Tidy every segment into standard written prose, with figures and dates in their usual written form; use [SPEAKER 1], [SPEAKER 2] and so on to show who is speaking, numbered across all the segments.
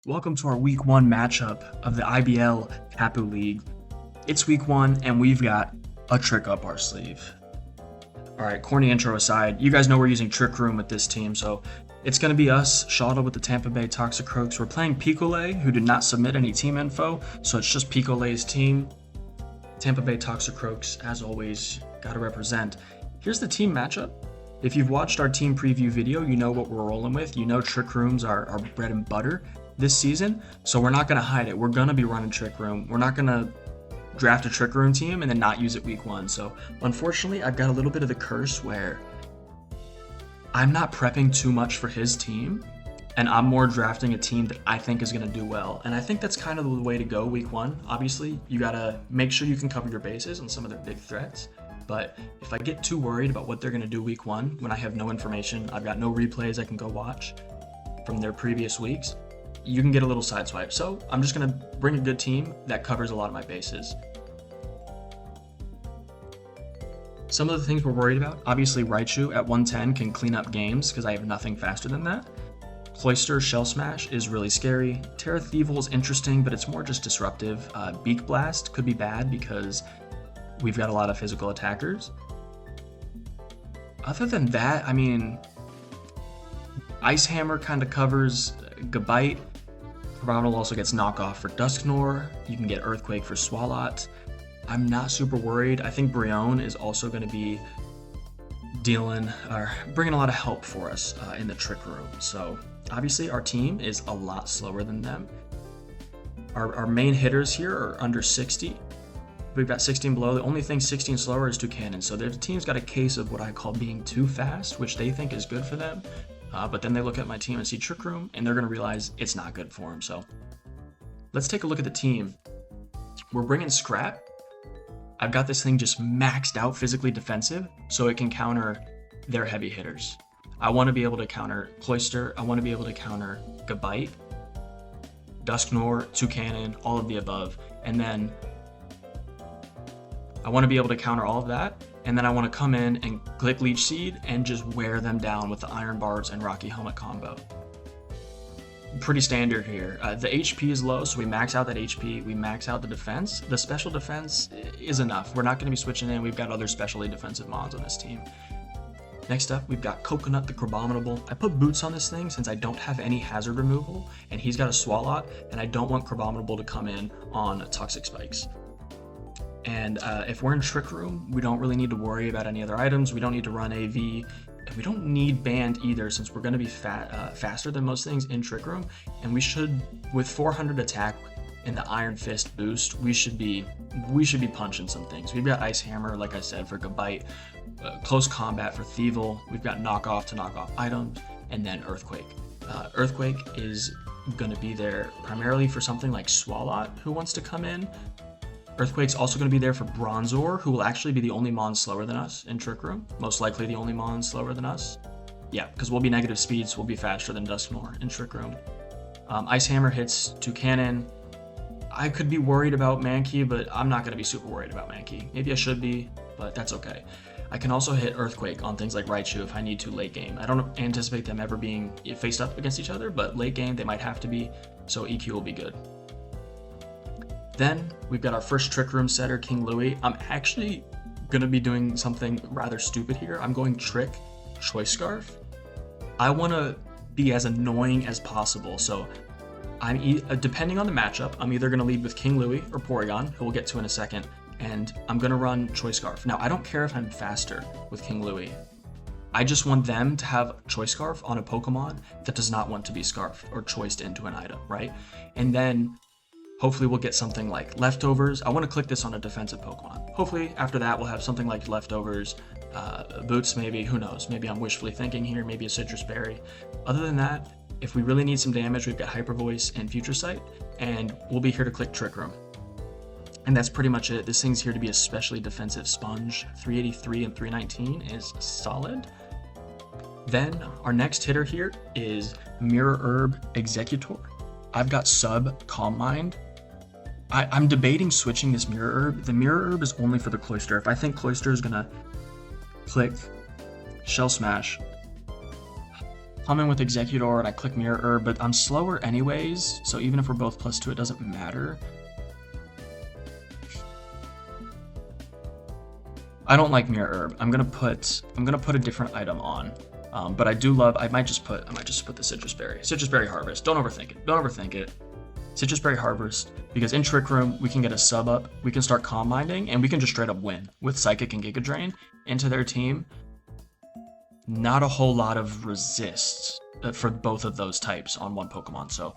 [SPEAKER 1] Welcome to our week 1 matchup of the IBL Tapu League. It's week 1 and we've got a trick up our sleeve. Alright, corny intro aside, you guys know we're using Trick Room with this team, so it's going to be us, Shawta with the Tampa Bay Toxicroaks. We're playing Pikolay, who did not submit any team info, so it's just Pikolay's team. Tampa Bay Toxicroaks, as always, gotta represent. Here's the team matchup. If you've watched our team preview video, you know what we're rolling with. You know Trick Rooms are our bread and butter this season, so we're not going to hide it. We're going to be running Trick Room. We're not going to draft a Trick Room team and then not use it week 1. So unfortunately, I've got a little bit of the curse where I'm not prepping too much for his team, and I'm more drafting a team that I think is going to do well. And I think that's kind of the way to go week 1. Obviously, you got to make sure you can cover your bases on some of their big threats. But if I get too worried about what they're going to do week 1, when I have no information, I've got no replays I can go watch from their previous weeks, you can get a little sideswiped. So I'm just going to bring a good team that covers a lot of my bases. Some of the things we're worried about, obviously Raichu at 110 can clean up games because I have nothing faster than that. Cloyster Shell Smash is really scary. Terra Thievel is interesting, but it's more just disruptive. Beak Blast could be bad because we've got a lot of physical attackers. Other than that, I mean, Ice Hammer kind of covers Gabite. Carbonal also gets knockoff for Dusknoir. You can get Earthquake for Swalot. I'm not super worried. I think Brion is also going to be bringing a lot of help for us in the Trick Room. So obviously our team is a lot slower than them. Our main hitters here are under 60. We've got 16 below. The only thing 16 slower is Toucannon. So their team's got a case of what I call being too fast, which they think is good for them. But then they look at my team and see Trick Room, and they're going to realize it's not good for them. So let's take a look at the team. We're bringing Scrap. I've got this thing just maxed out physically defensive, so it can counter their heavy hitters. I want to be able to counter Cloyster. I want to be able to counter Gabite, Dusknoir, Toucannon, all of the above. And then I want to be able to counter all of that. And then I want to come in and click Leech Seed and just wear them down with the Iron Barbs and Rocky Helmet combo. Pretty standard here. The HP is low, so we max out that HP. We max out the defense. The special defense is enough. We're not going to be switching in. We've got other specially defensive mons on this team. Next up, we've got Coconut the Crabominable. I put Boots on this thing since I don't have any hazard removal, and he's got a Swalot, and I don't want Crabominable to come in on Toxic Spikes. And if we're in Trick Room, we don't really need to worry about any other items. We don't need to run AV. And we don't need Band either, since we're going to be faster than most things in Trick Room. And we should, with 400 attack and the Iron Fist boost, we should be punching some things. We've got Ice Hammer, like I said, for Gabite, Close Combat for Thievel. We've got knockoff to knockoff items, and then Earthquake. Earthquake is going to be there primarily for something like Swalot, who wants to come in. Earthquake's also going to be there for Bronzor, who will actually be the only mon slower than us in Trick Room. Most likely the only mon slower than us. Yeah, because we'll be negative speed, so we'll be faster than Dusknoir in Trick Room. Ice Hammer hits Toucannon. I could be worried about Mankey, but I'm not going to be super worried about Mankey. Maybe I should be, but that's okay. I can also hit Earthquake on things like Raichu if I need to late game. I don't anticipate them ever being faced up against each other, but late game they might have to be, so EQ will be good. Then we've got our first Trick Room setter, King Louie. I'm actually going to be doing something rather stupid here. I'm going Trick Choice Scarf. I want to be as annoying as possible, so depending on the matchup, I'm either going to lead with King Louie or Porygon, who we'll get to in a second, and I'm going to run Choice Scarf. Now, I don't care if I'm faster with King Louie. I just want them to have Choice Scarf on a Pokemon that does not want to be scarfed or choiced into an item, right? And then hopefully we'll get something like Leftovers. I want to click this on a defensive Pokemon. Hopefully after that we'll have something like Leftovers, Boots maybe, who knows. Maybe I'm wishfully thinking here, maybe a Citrus Berry. Other than that, if we really need some damage, we've got Hyper Voice and Future Sight, and we'll be here to click Trick Room. And that's pretty much it. This thing's here to be a specially defensive sponge. 383 and 319 is solid. Then our next hitter here is Mirror Herb Executor. I've got Sub Calm Mind. I'm debating switching this Mirror Herb. The Mirror Herb is only for the Cloyster. If I think Cloyster is going to click Shell Smash, come in with Executor and I click Mirror Herb, but I'm slower anyways, so even if we're both +2, it doesn't matter. I don't like Mirror Herb. I'm gonna put a different item on. But I do love. I might just put the Citrus Berry Harvest. Don't overthink it. Don't overthink it. Citrus Berry Harvest, because in Trick Room we can get a sub up. We can start Calm Minding, and we can just straight up win with Psychic and Giga Drain into their team. Not a whole lot of resists for both of those types on one Pokemon. So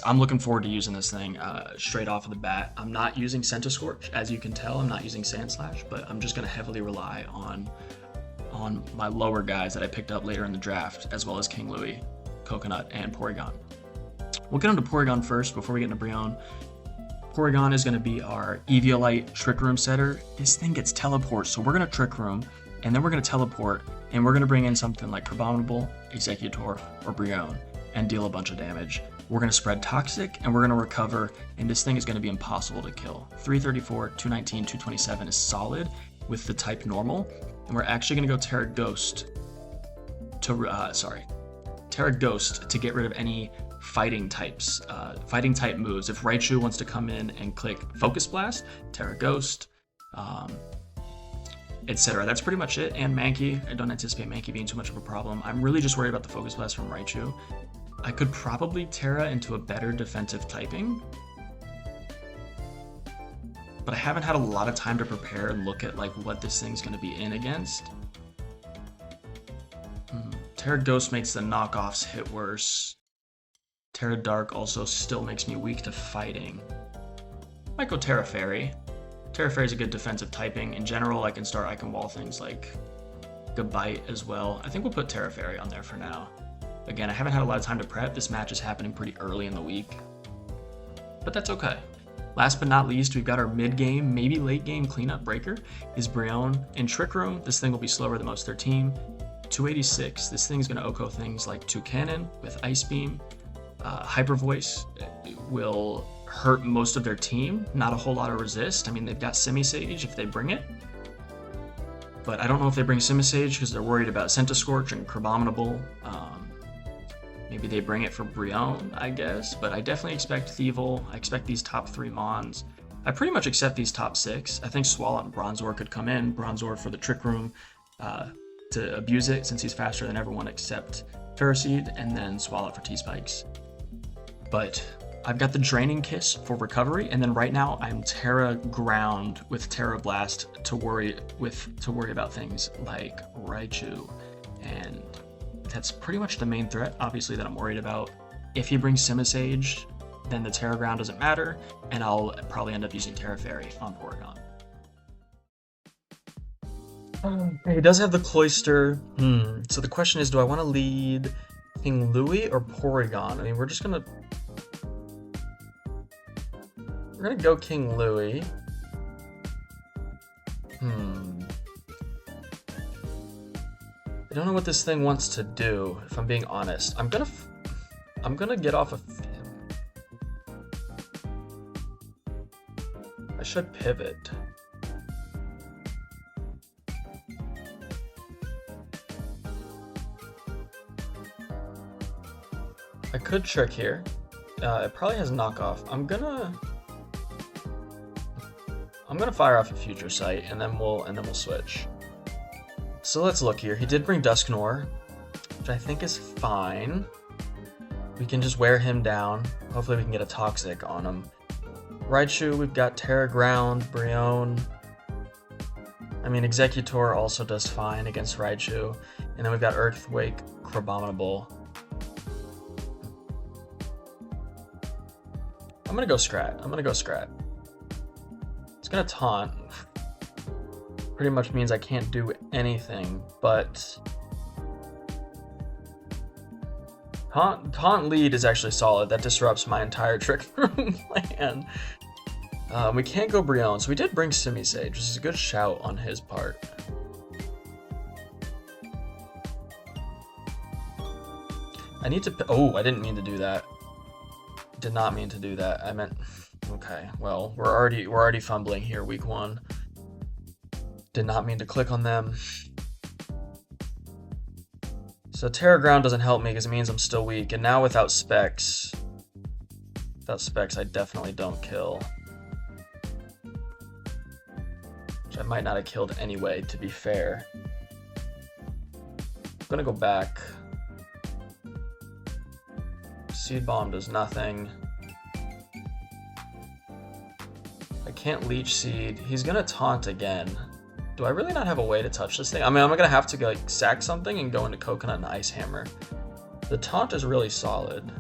[SPEAKER 1] I'm looking forward to using this thing straight off of the bat. I'm not using Scorch, as you can tell. I'm not using Sand Slash, but I'm just gonna heavily rely on my lower guys that I picked up later in the draft, as well as King Louie, Coconut, and Porygon. We'll get into Porygon first before we get into Brionne. Porygon is going to be our Eviolite Trick Room setter. This thing gets teleport, so we're going to Trick Room, and then we're going to teleport, and we're going to bring in something like Crabominable, Executor, or Brionne, and deal a bunch of damage. We're going to spread Toxic, and we're going to recover, and this thing is going to be impossible to kill. 334, 219, 227 is solid with the type Normal. And we're actually going to go Terra Ghost to get rid of any fighting types, fighting type moves. If Raichu wants to come in and click Focus Blast, Terra Ghost, etc. That's pretty much it. And Mankey, I don't anticipate Mankey being too much of a problem. I'm really just worried about the Focus Blast from Raichu. I could probably Terra into a better defensive typing, but I haven't had a lot of time to prepare and look at like what this thing's going to be in against. Terra Ghost makes the knockoffs hit worse. Terra Dark also still makes me weak to fighting. Might go Terra Fairy. Terra Fairy is a good defensive typing. In general, I can wall things like Gabite as well. I think we'll put Terra Fairy on there for now. Again, I haven't had a lot of time to prep. This match is happening pretty early in the week, but that's okay. Last but not least, we've got our mid-game, maybe late-game cleanup breaker, is Brionne. In Trick Room, this thing will be slower than most of their team. 286, this thing's going to OHKO things like Toucannon with Ice Beam. Hyper Voice will hurt most of their team, not a whole lot of resist. I mean, they've got Simisage if they bring it, but I don't know if they bring Simisage because they're worried about Scorch and Crabominable. Maybe they bring it for Brionne, I guess, but I definitely expect Thievul. I expect these top 3 Mons. I pretty much accept these top 6. I think Swalot and Bronzor could come in. Bronzor for the Trick Room to abuse it since he's faster than everyone except Ferroseed, and then Swalot for T-Spikes. But I've got the Draining Kiss for recovery, and then right now I'm Terra Ground with Terra Blast to worry about things like Raichu, and that's pretty much the main threat, obviously, that I'm worried about. If he brings Simisage, then the Terra Ground doesn't matter, and I'll probably end up using Terra Fairy on Porygon. Okay, he does have the Cloyster. So the question is, do I want to lead King Louie or Porygon? I mean, we're gonna go King Louie. I don't know what this thing wants to do, if I'm being honest. I'm gonna get off of him. I should pivot. I could trick here. It probably has knockoff. I'm gonna fire off a Future Sight, and then we'll switch. So let's look here. He did bring Dusknoir, which I think is fine. We can just wear him down. Hopefully we can get a Toxic on him. Raichu, we've got Terra Ground, Brionne. I mean, Executor also does fine against Raichu. And then we've got Earthquake, Crabominable. I'm gonna go Scrat. It's gonna Taunt. Pretty much means I can't do anything, but Taunt lead is actually solid. That disrupts my entire Trick Room plan. We can't go Brionne, so we did bring Simisage, which is a good shout on his part. I need to... Oh, I didn't mean to do that. Did not mean to do that. I meant... Okay, well, we're already fumbling here, week 1. Did not mean to click on them. So Terra Ground doesn't help me because it means I'm still weak. And now without specs, I definitely don't kill. Which I might not have killed anyway, to be fair. I'm gonna go back. Seed Bomb does nothing. I can't Leech Seed. He's gonna taunt again. Do I really not have a way to touch this thing? I mean, I'm gonna have to like sack something and go into Coconut and Ice Hammer. The taunt is really solid.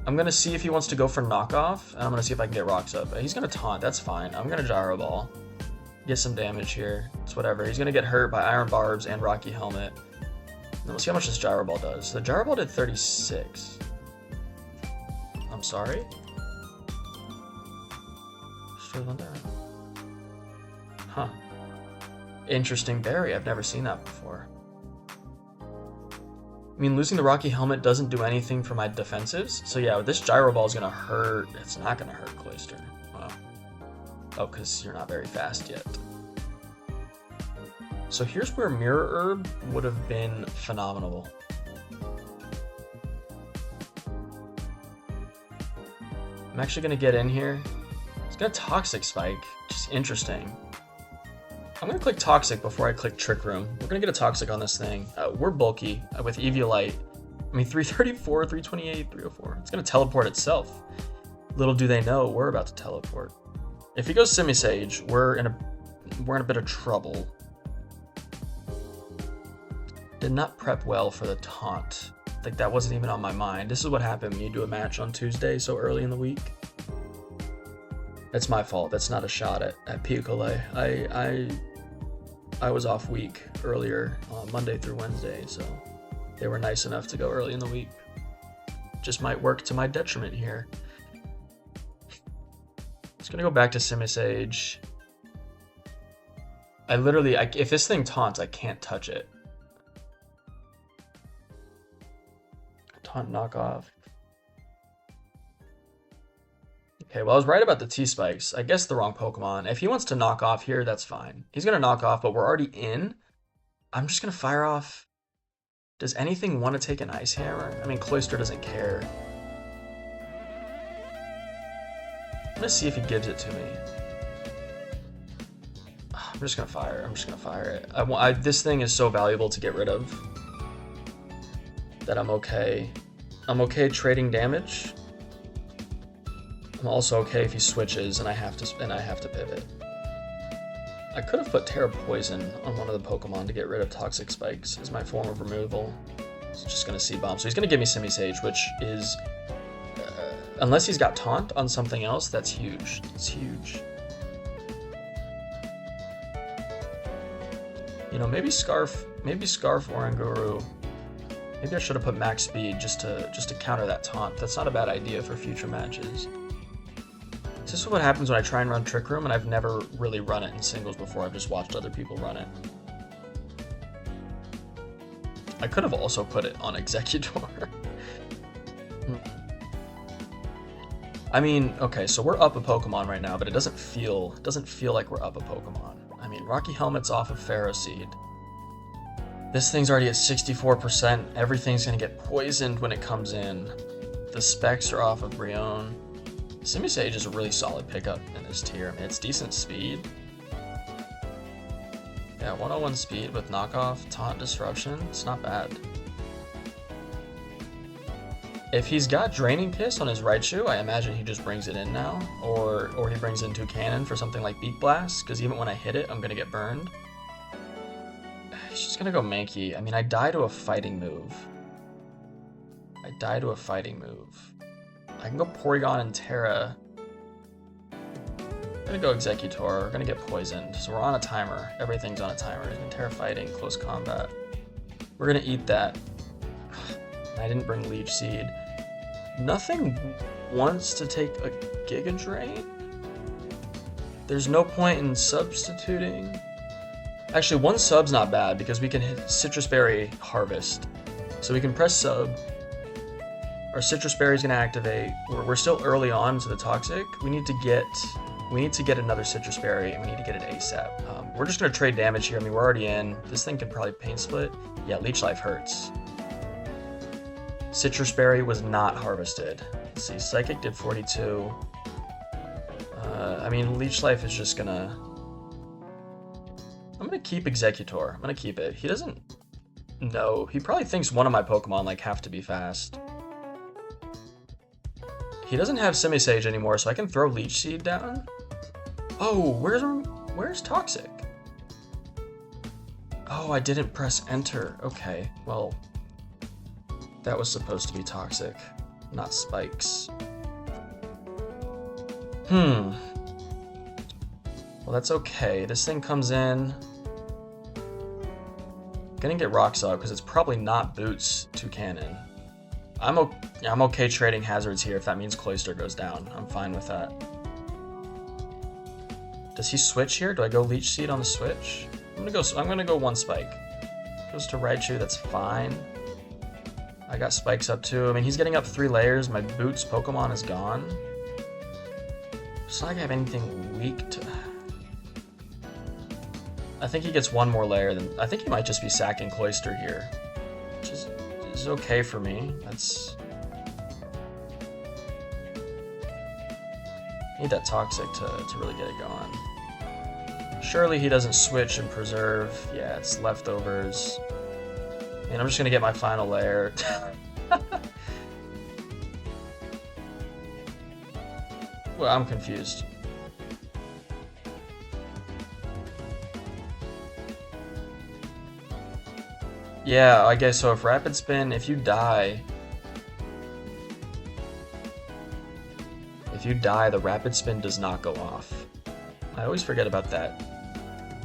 [SPEAKER 1] I'm gonna see if he wants to go for knockoff, and I'm gonna see if I can get rocks up. He's gonna taunt, that's fine. I'm gonna Gyro Ball. Get some damage here. It's whatever. He's gonna get hurt by Iron Barbs and Rocky Helmet. And we'll see how much this Gyro Ball does. The Gyro Ball did 36. I'm sorry? Huh. Interesting berry. I've never seen that before. I mean, losing the Rocky Helmet doesn't do anything for my defensives. So yeah, this Gyro Ball is going to hurt. It's not going to hurt Cloyster. Wow. Oh, because you're not very fast yet. So here's where Mirror Herb would have been phenomenal. I'm actually going to get in here. It's got Toxic Spike, which is interesting. I'm going to click Toxic before I click Trick Room. We're going to get a Toxic on this thing. We're bulky with Eviolite. I mean, 334, 328, 304. It's going to teleport itself. Little do they know, we're about to teleport. If he goes Simisage, we're in a bit of trouble. Did not prep well for the taunt. Like, that wasn't even on my mind. This is what happened when you do a match on Tuesday so early in the week. That's my fault. That's not a shot at Pikolay. I was off week earlier, Monday through Wednesday, so they were nice enough to go early in the week. Just might work to my detriment here. Just gonna go back to Simisage. If this thing taunts, I can't touch it. Taunt knockoff. Okay, well, I was right about the T-Spikes. I guess the wrong Pokemon. If he wants to knock off here, that's fine. He's going to knock off, but we're already in. I'm just going to fire off. Does anything want to take an Ice Hammer? I mean, Cloyster doesn't care. I'm going to see if he gives it to me. I'm just going to fire. I'm just going to fire it. This thing is so valuable to get rid of that I'm okay. I'm okay trading damage. I'm also okay if he switches and I have to pivot. I could have put Terra Poison on one of the Pokemon to get rid of Toxic Spikes as my form of removal. He's just going to C-Bomb. So he's going to give me Simisage, which is... unless he's got Taunt on something else, that's huge. It's huge. You know, maybe Scarf or Oranguru. Maybe I should have put Max Speed just to counter that Taunt. That's not a bad idea for future matches. This is what happens when I try and run Trick Room, and I've never really run it in singles before. I've just watched other people run it. I could have also put it on Executor. I mean, okay, so we're up a Pokemon right now, but it doesn't feel like we're up a Pokemon. I mean, Rocky Helmet's off of Pharaoh Seed. This thing's already at 64%. Everything's gonna get poisoned when it comes in. The specs are off of Brion. Simisage is a really solid pickup in this tier. I mean, it's decent speed. Yeah, 101 speed with knockoff, taunt, disruption. It's not bad. If he's got Draining Kiss on his Raichu, I imagine he just brings it in now. Or he brings in 2 Cannon for something like Beak Blast, because even when I hit it, I'm gonna get burned. He's just gonna go Mankey. I mean, I die to a fighting move. I can go Porygon and Terra. I'm gonna go Executor. We're gonna get poisoned. So we're on a timer. Everything's on a timer. He's gonna Terra Fighting, close combat. We're gonna eat that. I didn't bring Leech Seed. Nothing wants to take a Giga Drain. There's no point in substituting. Actually, 1 sub's not bad because we can hit Citrus Berry Harvest. So we can press sub. Our Citrus Berry is going to activate. We're still early on to the Toxic. We need to get We need to get another Citrus Berry, and we need to get it ASAP. We're just going to trade damage here. I mean, we're already in. This thing can probably Pain Split. Yeah, Leech Life hurts. Citrus Berry was not harvested. Let's see, Psychic did 42. I mean, Leech Life is just gonna... I'm gonna keep Executor. I'm gonna keep it. He doesn't know. He probably thinks one of my Pokemon, like, have to be fast. He doesn't have Simisage anymore, so I can throw Leech Seed down. Oh, where's Toxic? Oh, I didn't press Enter. Okay, well, that was supposed to be Toxic, not Spikes. Well, that's okay. This thing comes in. Gonna get Rock Slide because it's probably not Boots to Cannon. I'm okay trading hazards here if that means Cloyster goes down. I'm fine with that. Does he switch here? Do I go Leech Seed on the switch? I'm gonna go one Spike. Goes to Raichu, that's fine. I got Spikes up too. I mean, he's getting up 3 layers. My Boots Pokemon is gone. It's not like I have anything weak to... I think he gets one more layer. Then I think he might just be sacking Cloyster here, which is okay for me. That's... Need that Toxic to really get it going. Surely he doesn't switch and preserve. Yeah, it's leftovers. I mean, I'm just gonna get my final layer. Well, I'm confused. Yeah, I guess so. If Rapid Spin, if you die, the Rapid Spin does not go off. I always forget about that.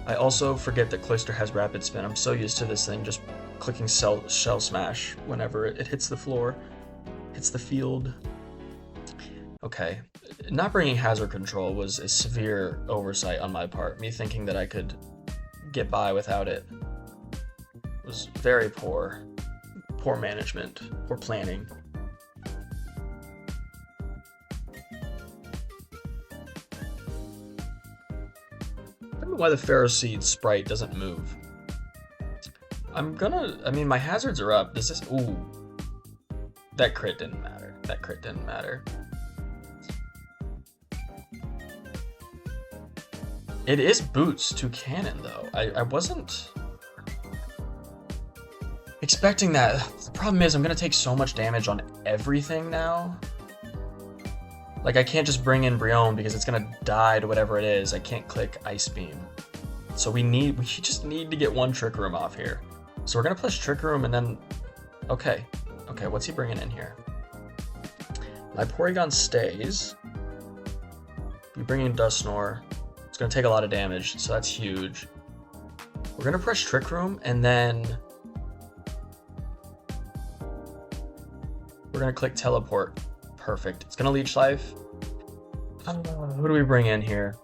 [SPEAKER 1] I also forget that Cloyster has Rapid Spin. I'm so used to this thing just clicking Shell Smash whenever it hits the floor, hits the field. Okay, not bringing Hazard Control was a severe oversight on my part. Me thinking that I could get by without it was very poor management, poor planning. I don't know why the Pharaoh Seed sprite doesn't move. I mean, my hazards are up. Does this... Ooh. That crit didn't matter. That crit didn't matter. It is Boots to Cannon, though. I wasn't expecting that. The problem is I'm going to take so much damage on everything now. Like, I can't just bring in Brionne because it's going to die to whatever it is. I can't click Ice Beam. So we just need to get one Trick Room off here. So we're going to push Trick Room and then... Okay, what's he bringing in here? My Porygon stays. You bring in Dusknoir. It's going to take a lot of damage, so that's huge. We're going to press Trick Room, and then... We're going to click Teleport. Perfect. It's going to Leech Life. Who do we bring in here?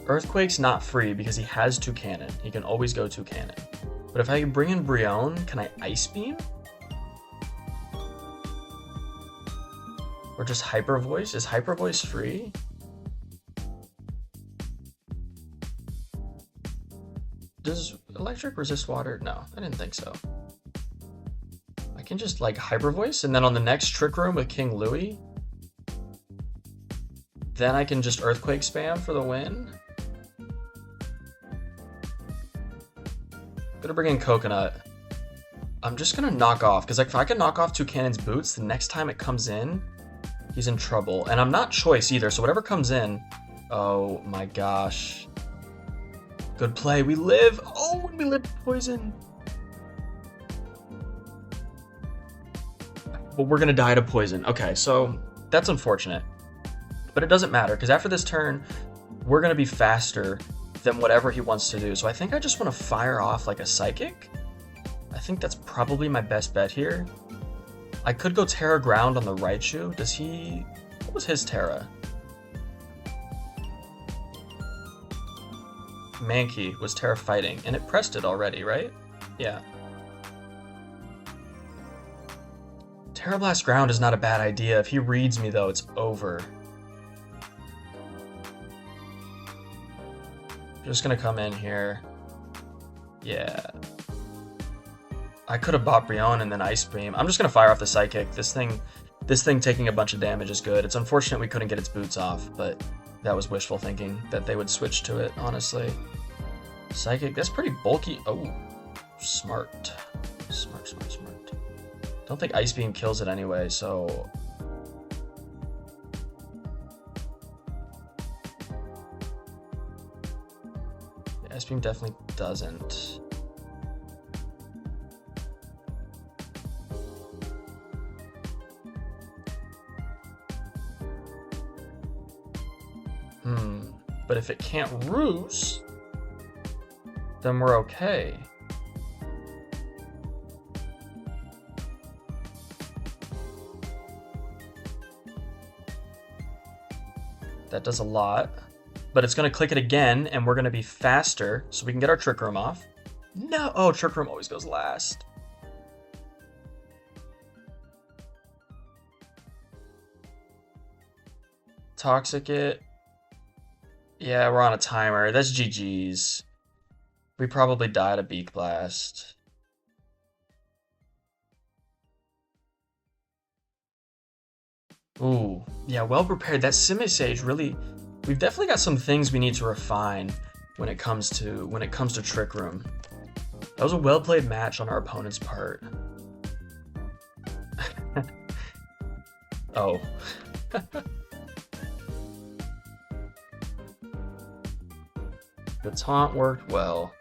[SPEAKER 1] Earthquake's not free because he has Toucannon. He can always go Toucannon. But if I bring in Brionne, can I Ice Beam? Or just Hyper Voice? Is Hyper Voice free? Does Electric resist water? No, I didn't think so. I can just like Hyper Voice, and then on the next Trick Room with King Louie, then I can just Earthquake spam for the win. Gonna bring in Coconut. I'm just gonna knock off, because like if I can knock off Toucannon's Boots, the next time it comes in, he's in trouble. And I'm not Choice either, so whatever comes in... Oh my gosh. Good play, we live! Oh, we live poison! But we're gonna die to poison. Okay, so that's unfortunate. But it doesn't matter, because after this turn, we're gonna be faster than whatever he wants to do. So I think I just want to fire off like a Psychic. I think that's probably my best bet here. I could go Terra Ground on the Raichu. Does he... What was his Terra? Mankey was Terra Fighting, and it pressed it already, right? Yeah. Terra Blast Ground is not a bad idea. If he reads me, though, it's over. Just gonna come in here. Yeah. I could have bought Brion and then Ice Beam. I'm just gonna fire off the Psychic. This thing taking a bunch of damage is good. It's unfortunate we couldn't get its boots off, but that was wishful thinking that they would switch to it, honestly. Psychic, that's pretty bulky. Oh, smart. Smart. Don't think Ice Beam kills it anyway, so... Ice Beam definitely doesn't. But if it can't roost, then we're okay. That does a lot. But it's going to click it again, and we're going to be faster, so we can get our Trick Room off. No! Oh, Trick Room always goes last. Toxic it. Yeah, we're on a timer. That's GG's. We probably died a Beak Blast. Ooh, yeah, well prepared. That Simisage really... We've definitely got some things we need to refine when it comes to Trick Room. That was a well-played match on our opponent's part. Oh. The taunt worked well.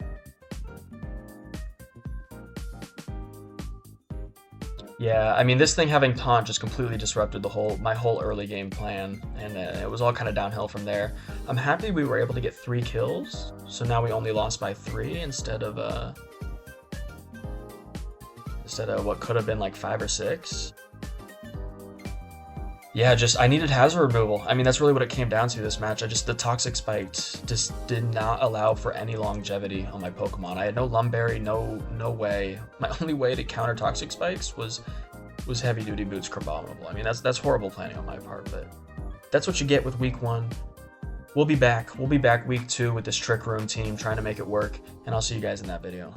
[SPEAKER 1] Yeah, I mean, this thing having taunt just completely disrupted my whole early game plan, and it was all kind of downhill from there. I'm happy we were able to get 3 kills, so now we only lost by 3 instead of what could have been like 5 or 6. Yeah, I needed hazard removal. I mean, that's really what it came down to this match. The Toxic Spiked just did not allow for any longevity on my Pokemon. I had no Lumberry, no way. My only way to counter Toxic Spikes was Heavy Duty Boots Crabominable. I mean, that's horrible planning on my part, but that's what you get with week 1. We'll be back. We'll be back week 2 with this Trick Room team trying to make it work, and I'll see you guys in that video.